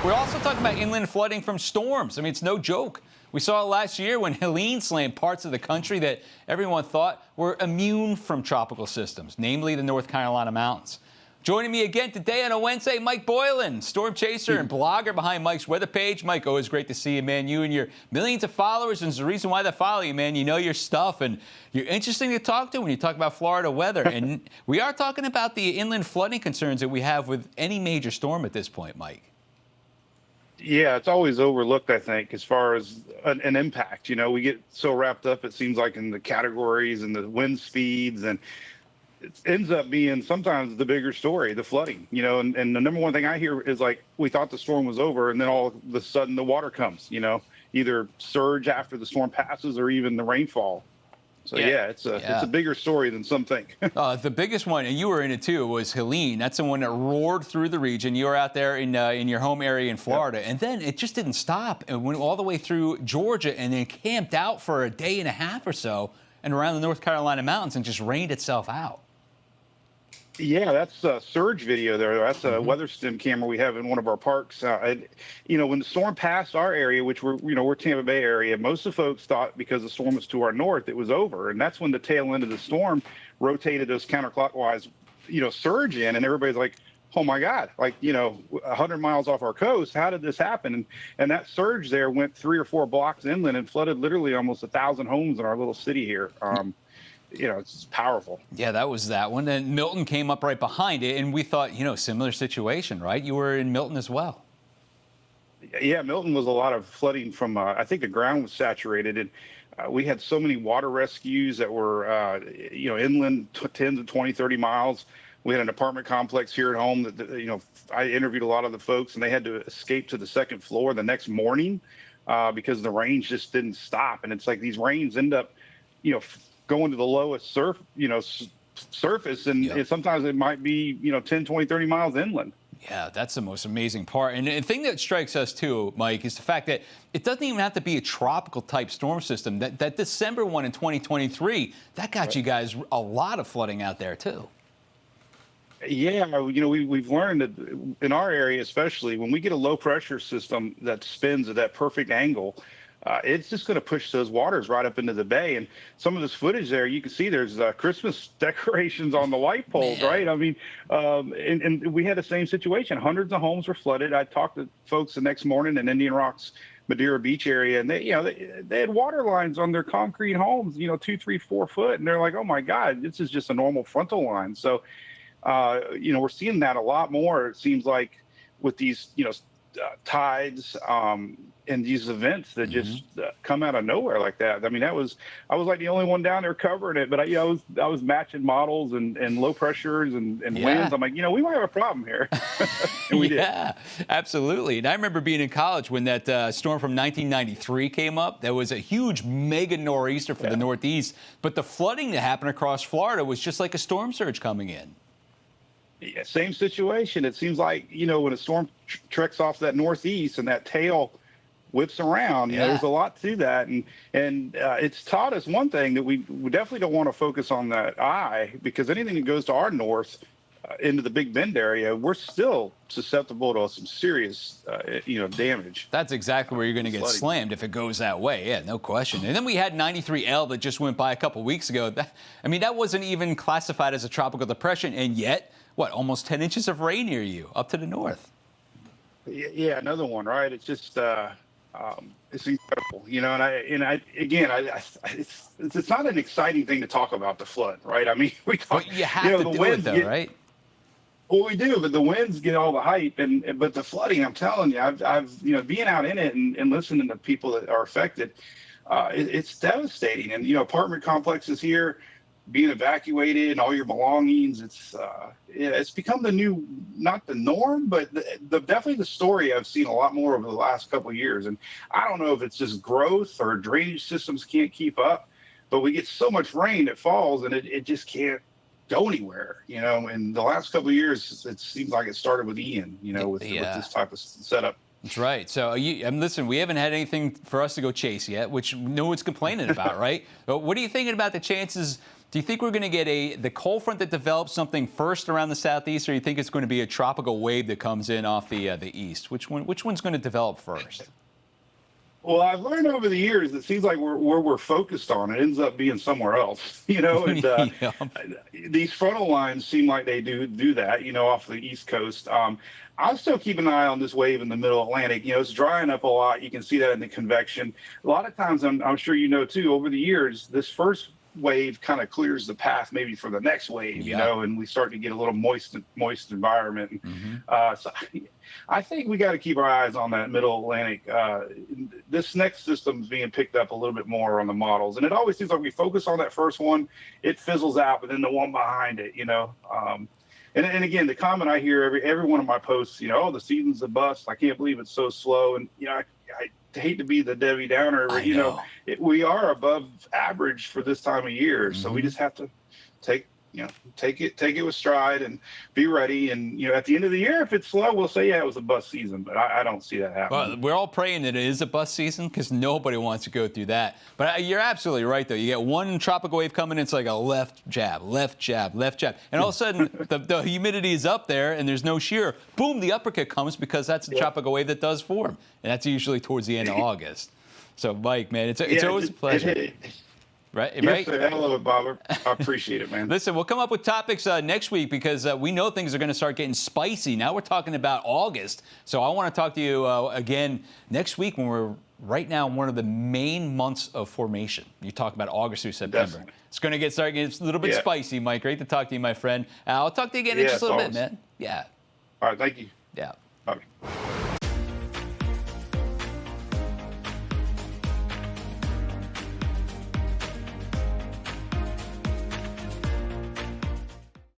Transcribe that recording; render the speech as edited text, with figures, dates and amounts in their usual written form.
We're also talking about inland flooding from storms. I mean, it's no joke. We saw it last year when Helene slammed parts of the country that everyone thought were immune from tropical systems, namely the North Carolina mountains. Joining me again today on a Wednesday, Mike Boylan, storm chaser and blogger behind Mike's weather page. Mike, always great to see you, man. You and your millions of followers, and there's a reason why they follow you, man. You know your stuff, and you're interesting to talk to when you talk about Florida weather. And we are talking about the inland flooding concerns that we have with any major storm at this point, Mike. Yeah, it's always overlooked, I think, as far as an impact. You know, we get so wrapped up, it seems like, in the categories and the wind speeds, and it ends up being sometimes the bigger story, the flooding, you know, and the number one thing I hear is like, we thought the storm was over, and then all of a sudden the water comes, you know, either surge after the storm passes or even the rainfall. So yeah, it's a bigger story than some think. The biggest one, and you were in it too, was Helene. That's the one that roared through the region. You were out there in your home area in Florida, and then it just didn't stop. It went all the way through Georgia, and then camped out for a day and a half or so, and around the North Carolina mountains, and just rained itself out. Yeah, that's a surge video there. That's a weather stem camera we have in one of our parks. You know, when the storm passed our area, which we're Tampa Bay area, most of the folks thought because the storm was to our north, it was over. And that's when the tail end of the storm rotated us counterclockwise, you know, surge in, and everybody's like, oh my God, like, you know, 100 miles off our coast, how did this happen? And that surge there went 3 or 4 blocks inland and flooded literally almost 1,000 homes in our little city here. You know, it's powerful. Yeah, that was that one. And Milton came up right behind it, and we thought, you know, similar situation, right? You were in Milton as well. Yeah, Milton was a lot of flooding from, I think the ground was saturated, and we had so many water rescues that were, you know, inland 10 to 20, 30 miles. We had an apartment complex here at home that, you know, I interviewed a lot of the folks, and they had to escape to the second floor the next morning because the rains just didn't stop. And it's like these rains end up, you know, going to the lowest surface, and sometimes it might be, you know, 10, 20, 30 miles inland. Yeah, that's the most amazing part. And the thing that strikes us too, Mike, is the fact that it doesn't even have to be a tropical type storm system. That December one in 2023, that got you guys a lot of flooding out there too. Yeah, you know, we've learned that in our area, especially when we get a low pressure system that spins at that perfect angle, it's just going to push those waters right up into the bay. And some of this footage there, you can see there's Christmas decorations on the light poles, right? I mean, and we had the same situation. Hundreds of homes were flooded. I talked to folks the next morning in Indian Rocks, Madeira Beach area, and they had water lines on their concrete homes, you know, 2, 3, 4 foot. And they're like, oh my God, this is just a normal frontal line. So, you know, we're seeing that a lot more. It seems like with these, you know, tides, and these events that just come out of nowhere like that. I mean, I was like the only one down there covering it, but I was matching models and low pressures and winds. I'm like, you know, we might have a problem here. And we did. Yeah, absolutely. And I remember being in college when that storm from 1993 came up. There was a huge mega nor'easter for the Northeast, but the flooding that happened across Florida was just like a storm surge coming in. Yeah, same situation. It seems like, you know, when a storm treks off that northeast and that tail whips around, you know, there's a lot to that. And it's taught us one thing, that we definitely don't want to focus on that eye, because anything that goes to our north into the Big Bend area, we're still susceptible to some serious, you know, damage. That's exactly where you're going to get slammed if it goes that way. Yeah, no question. And then we had 93L that just went by a couple weeks ago. I mean, that wasn't even classified as a tropical depression, and yet, what, almost 10 inches of rain near you up to the north. Yeah, another one, right? It's just it's incredible, you know. And I again, it's not an exciting thing to talk about, the flood, right? I mean, we talk, but you have to do it though, right? Well, we do, but the winds get all the hype, but the flooding, I'm telling you, I've you know, being out in it and listening to people that are affected, it's devastating. And you know, apartment complexes here being evacuated and all your belongings, it's become the new, not the norm, but definitely the story I've seen a lot more over the last couple of years. And I don't know if it's just growth or drainage systems can't keep up, but we get so much rain that falls and it just can't go anywhere, you know. And the last couple of years, it seems like it started with Ian, you know, with this type of setup. That's right. So, listen, we haven't had anything for us to go chase yet, which no one's complaining about, right? But what are you thinking about the chances Do you think we're going to get the cold front that develops something first around the southeast, or do you think it's going to be a tropical wave that comes in off the east? Which one's going to develop first? Well, I've learned over the years, it seems like where we're focused on, it ends up being somewhere else, and Yeah. these frontal lines seem like they do that, off the East Coast. I'll still keep an eye on this wave in the middle Atlantic. It's drying up a lot. You can see that in the convection. A lot of times, I'm sure too, over the years, this first wave kind of clears the path maybe for the next wave, and we start to get a little moist environment. So I think we got to keep our eyes on that middle Atlantic. This next system is being picked up a little bit more on the models, and it always seems like we focus on that first one, it fizzles out, but then the one behind it, And again, the comment I hear every one of my posts, oh, the season's a bust. I can't believe it's so slow. And I hate to be the Debbie Downer, but we are above average for this time of year. So we just have to take it with stride and be ready. And at the end of the year, if it's slow, we'll say, yeah, it was a bust season. But I don't see that happening. Well, we're all praying that it is a bust season because nobody wants to go through that. But you're absolutely right, though. You get one tropical wave coming, it's like a left jab, left jab, left jab, and all of a sudden the humidity is up there and there's no shear. Boom, the uppercut comes because that's a tropical wave that does form, and that's usually towards the end of August. So, Mike, man, it's always a pleasure. Right? Yes, sir. I love it, Bob. I appreciate it, man. Listen, we'll come up with topics next week because we know things are going to start getting spicy. Now we're talking about August. So I want to talk to you again next week when we're right now in one of the main months of formation. You talk about August through September. Definitely. It's going to start getting a little bit spicy, Mike. Great to talk to you, my friend. I'll talk to you again in just a little bit, man. Yeah. All right. Thank you. Yeah. Okay.